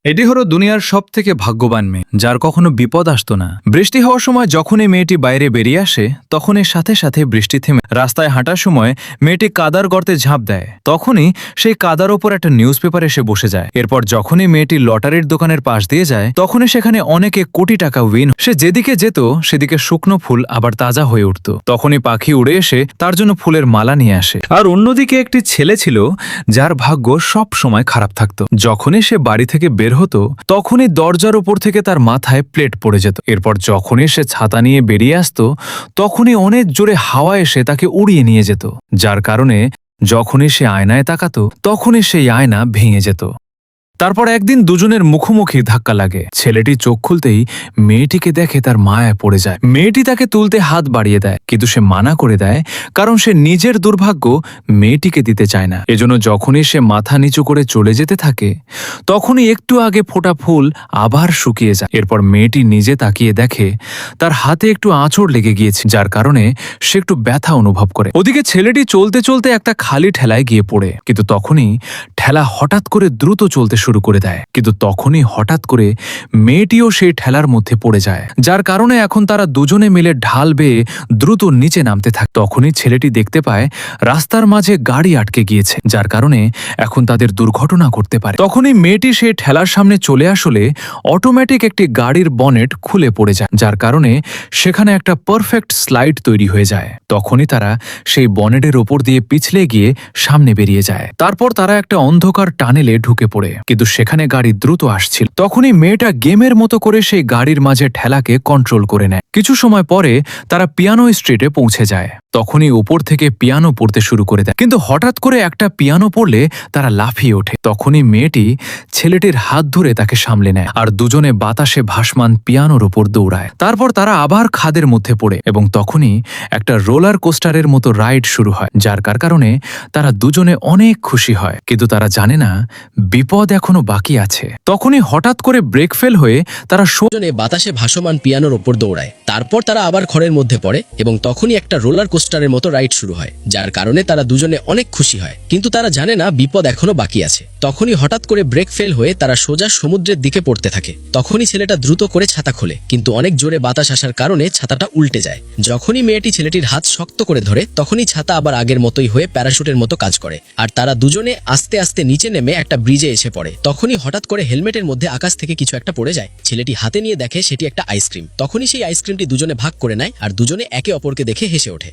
এটি হলো দুনিয়ার সবথেকে ভাগ্যবান মেয়ে, যার কখনো বিপদ আসতো না। বৃষ্টি হওয়ার সময় যখন এই মেয়েটি বাইরে বেরিয়ে আসে, তখন এর সাথে সাথে বৃষ্টি থেমে রাস্তায় হাঁটার সময় মেয়েটি কাদার গর্তে ঝাঁপ দেয়। তখনই সেই কাদার ওপর একটা নিউজ পেপার এসে বসে যায়। এরপর যখনই মেয়েটি লটারির দোকানের পাশ দিয়ে যায়, তখনই সেখানে অনেকে কোটি টাকা উইন। সে যেদিকে যেত সেদিকে শুকনো ফুল আবার তাজা হয়ে উঠত। তখনই পাখি উড়ে এসে তার জন্য ফুলের মালা নিয়ে আসে। আর অন্যদিকে একটি ছেলে ছিল যার ভাগ্য সব সময় খারাপ থাকতো। যখনই সে বাড়ি থেকে বের হতো, তখনই দরজার উপর থেকে তার মাথায় প্লেট পড়ে যেত। এরপর যখনই সে ছাতা নিয়ে বেরিয়ে আসতো, তখনই অনেক জোরে হাওয়া এসে তাকে উড়িয়ে নিয়ে যেত, যার কারণে যখনই সে আয়নায় তাকাতো, তখনই সেই আয়না ভেঙে যেত। তারপর একদিন দুজনের মুখোমুখি ধাক্কা লাগে। ছেলেটি চোখ খুলতেই মেয়েটিকে দেখে তার মায়ায় পড়ে যায়। মেয়েটি তাকে তুলতে হাত বাড়িয়ে দেয়, কিন্তু সে মানা করে দেয়, কারণ সে নিজের দুর্ভাগ্য মেয়েটিকে দিতে চায় না। এজন্য যখনই সে মাথা নিচু করে চলে যেতে থাকে, তখনই একটু আগে ফোটা ফুল আবার শুকিয়ে যায়। এরপর মেয়েটি নিজে তাকিয়ে দেখে তার হাতে একটু আঁচড় লেগে গিয়েছে, যার কারণে সে একটু ব্যথা অনুভব করে। ওদিকে ছেলেটি চলতে চলতে একটা খালি ঠেলায় গিয়ে পড়ে, কিন্তু তখনই ঠেলা হঠাৎ করে দ্রুত চলতে শুরু করে দেয়। কিন্তু তখনই হঠাৎ করে মেয়েটিও সেই ঠেলার মধ্যে পড়ে যায়, যার কারণে এখন তারা দুজনে মিলে ঢাল বেয়ে দ্রুত নিচে নামতে থাকে। তখনই ছেলেটি দেখতে পায় রাস্তার মাঝে গাড়ি আটকে গিয়েছে, যার কারণে এখন তাদের দুর্ঘটনা ঘটতে পারে। তখনই মেয়েটি সেই ঠেলার সামনে চলে আসলে অটোমেটিক একটি গাড়ির বনেট খুলে পড়ে যায়, যার কারণে সেখানে একটা পারফেক্ট স্লাইড তৈরি হয়ে যায়। তখনই তারা সেই বনেটের ওপর দিয়ে পিছলে গিয়ে সামনে বেরিয়ে যায়। তারপর তারা একটা অন্ধকার টানেলে ঢুকে পড়ে, কিন্তু সেখানে গাড়ি দ্রুত আসছিল। তখনই মেয়েটা গেমের মতো করে সেই গাড়ির মাঝে ঠেলাকে কন্ট্রোল করে নেয়। কিছু সময় পরে তারা পিয়ানো স্ট্রিটে পৌঁছে যায়। তখনই উপর থেকে পিয়ানো পড়তে শুরু করে দেয়, কিন্তু হঠাৎ করে একটা পিয়ানো পড়লে তারা লাফিয়ে ওঠে। তখনই মেয়েটি ছেলেটির হাত ধরে তাকে সামলে নেয়, আর দুজনে বাতাসে ভাসমান পিয়ানোর ওপর দৌড়ায়। তারপর তারা আবার খাদের মধ্যে পড়ে, এবং তখনই একটা রোলার কোস্টারের মতো রাইড শুরু হয়, যার কারণে তারা দুজনে অনেক খুশি হয়। কিন্তু তারা জানে না বিপদ এখনো বাকি আছে। তখনই হঠাৎ করে ব্রেক ফেল হয়ে তারা দুজনে বাতাসে ভাসমান পিয়ানোর ওপর দৌড়ায়। তারপর তারা আবার খড়ের মধ্যে পড়ে, এবং তখনই একটা রোলার কোস্টারের মতো রাইড শুরু হয়, যার কারণে তারা দুজনে অনেক খুশি হয়। কিন্তু তারা জানে না বিপদ এখনো বাকি আছে। তখনই হঠাৎ করে ব্রেক ফেল হয়ে তারা সোজা সমুদ্রের দিকে পড়তে থাকে। তখনই ছেলেটা দ্রুত করে ছাতা খোলে, কিন্তু অনেক জোরে বাতাস আসার কারণে ছাতাটা উল্টে যায়। যখনই মেয়েটি ছেলেটির হাত শক্ত করে ধরে, তখনই ছাতা আবার আগের মতোই হয়ে প্যারাশুটের মতো কাজ করে, আর তারা দুজনে আস্তে আস্তে নিচে নেমে একটা ব্রিজে এসে পড়ে। তখনই হঠাৎ করে হেলমেটের মধ্যে আকাশ থেকে কিছু একটা পড়ে যায়। ছেলেটি হাতে নিয়ে দেখে সেটি একটা আইসক্রিম। তখনই সেই আইসক্রিমটি দুজনে ভাগ করে নেয়, আর দুজনে একে অপরকে দেখে হেসে ওঠে।